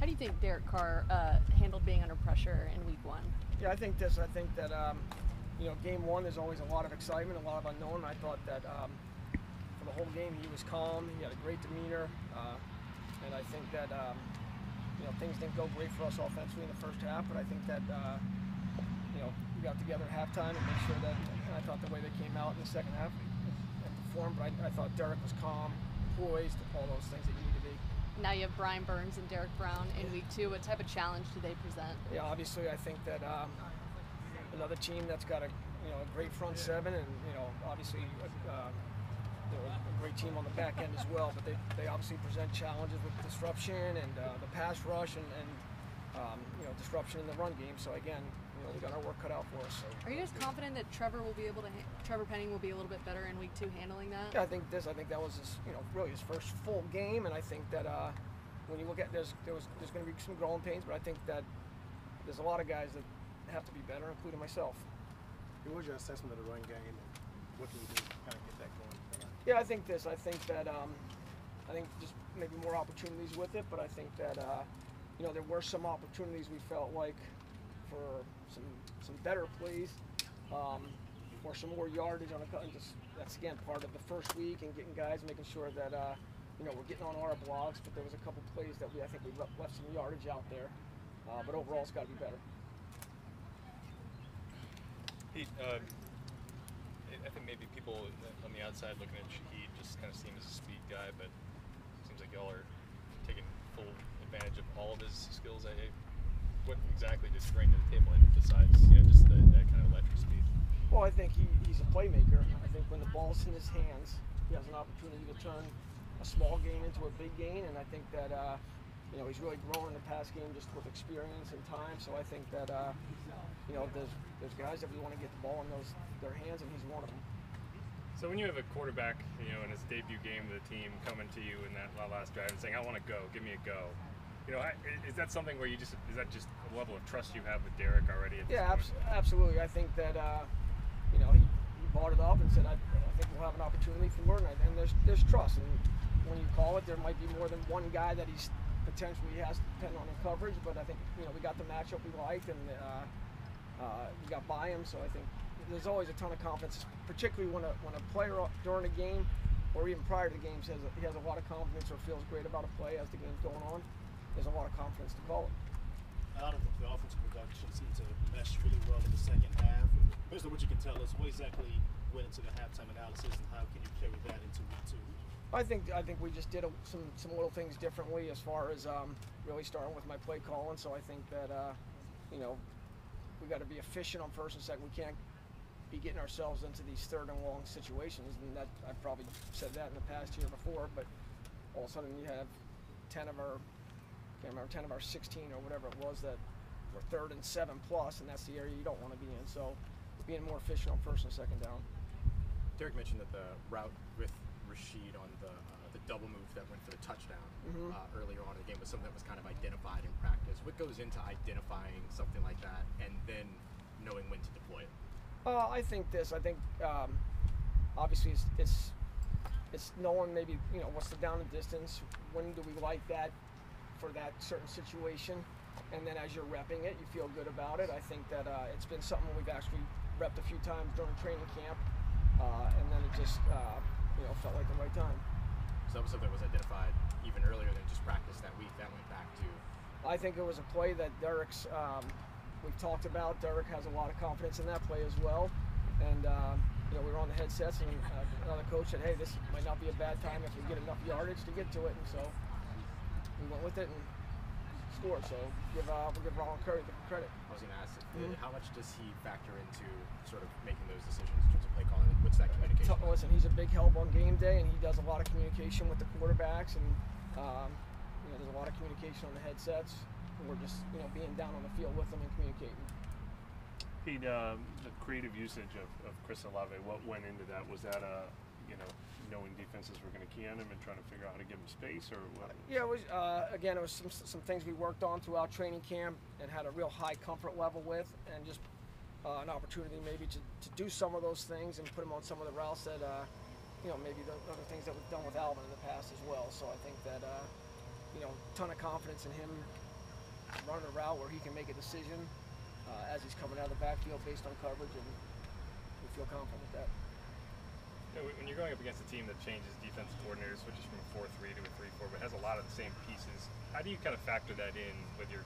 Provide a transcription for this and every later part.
do you think Derek Carr handled being under pressure in Week 1? Yeah, I think that Game 1 there's always a lot of excitement, a lot of unknown. I thought that for the whole game he was calm, he had a great demeanor, and I think that things didn't go great for us offensively in the first half, but I think that we got together at halftime and made sure that I thought the way they came out in the second half and performed, but I thought Derek was calm, poised, all those things that you need to be. Now you have Brian Burns and Derek Brown in Week 2. What type of challenge do they present? Yeah, obviously I think that another team that's got a great front seven, and obviously a great team on the back end as well. But they obviously present challenges with disruption and the pass rush and disruption in the run game. So again, we got our work cut out for us. So. Are you guys confident that Trevor Penning will be a little bit better in Week 2 handling that? Yeah, I think that was his really his first full game, and I think that when you look at there's going to be some growing pains, but I think that there's a lot of guys that have to be better, including myself. What was your assessment of the run game, and what can you do to kind of get that going? Yeah, I think that I think just maybe more opportunities with it, but I think that there were some opportunities we felt like for some better plays, or some more yardage on a cut. And just that's again part of the first week and getting guys, making sure that we're getting on our blocks. But there was a couple plays that I think we left some yardage out there. But overall, it's got to be better. Pete, I think maybe people on the outside looking at Shaheed just kind of see him as a speed guy, but it seems like y'all are taking full advantage of all of his skills. What exactly does he bring to the table, and besides just that kind of electric speed? Well, I think he's a playmaker. I think when the ball's in his hands, he has an opportunity to turn a small gain into a big gain, and I think that he's really growing in the pass game just with experience and time. So I think that there's guys that we want to get the ball in their hands, and he's one of them. So when you have a quarterback, in his debut game of the team coming to you in that last drive and saying, "I want to go, give me a go," is that something where is that just a level of trust you have with Derek already at this point? Absolutely. I think that he brought it up and said, I think we'll have an opportunity for it, and there's trust. And when you call it, there might be more than one guy that he's potentially has depending on the coverage, but I think we got the matchup we liked, and we got by him. So I think there's always a ton of confidence, particularly when a player during a game or even prior to the game says he has a lot of confidence or feels great about a play as the game's going on. There's a lot of confidence to call it. A lot of the offensive production seemed to mesh really well in the second half. Based on what you can tell us, what exactly went into the halftime analysis, and how can you carry that into Week 2? I think we just did some little things differently as far as really starting with my play calling. So I think that we got to be efficient on first and second. We can't be getting ourselves into these third and long situations, and that I've probably said that in the past year before. But all of a sudden you have 10 of our 16 or whatever it was that were 3rd and 7+, and that's the area you don't want to be in. So being more efficient on first and second down. Derek mentioned that the route with Rashid on the double move that went for the touchdown earlier on in the game was something that was kind of identified in practice. What goes into identifying something like that and then knowing when to deploy it? I think obviously it's knowing maybe what's the down and distance, when do we like that for that certain situation, and then as you're repping it, you feel good about it. I think that it's been something we've actually repped a few times during training camp, and then it just felt like the right time. So that was something that was identified even earlier than just practice that week. That went back to. I think it was a play that Derek's. We've talked about. Derek has a lot of confidence in that play as well, and we were on the headsets, and another coach said, "Hey, this might not be a bad time if we get enough yardage to get to it," and so we went with it and scored. So we'll give Ron Curry the credit. I was going to ask, how much does he factor into sort of making those decisions in terms of play calling? What's that communication? Listen, he's a big help on game day, and he does a lot of communication with the quarterbacks, and there's a lot of communication on the headsets. And we're just being down on the field with them and communicating. Pete, the creative usage of Chris Olave, what went into that? Was that knowing defenses were going to key on him and trying to figure out how to give him space, or what? Yeah, it was again, it was some things we worked on throughout training camp and had a real high comfort level with, and just an opportunity maybe to do some of those things and put him on some of the routes that maybe the other things that we've done with Alvin in the past as well. So I think that ton of confidence in him running a route where he can make a decision as he's coming out of the backfield based on coverage, and we feel confident with that. You know, when you're going up against a team that changes defensive coordinators, switches from a 4-3 to a 3-4, but has a lot of the same pieces, how do you kind of factor that in with your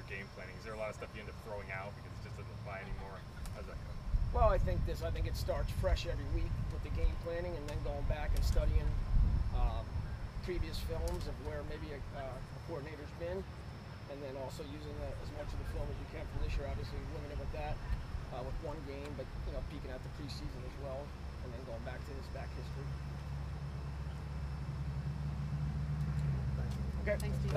game planning? Is there a lot of stuff you end up throwing out because it just doesn't apply anymore? How's that go? Well, I think it starts fresh every week with the game planning, and then going back and studying previous films of where maybe a coordinator's been, and then also using as much of the film as you can from this year. Obviously limited with that, with one game, but peeking at the preseason as well, and then going back to his back history. Okay. Thanks, Steve.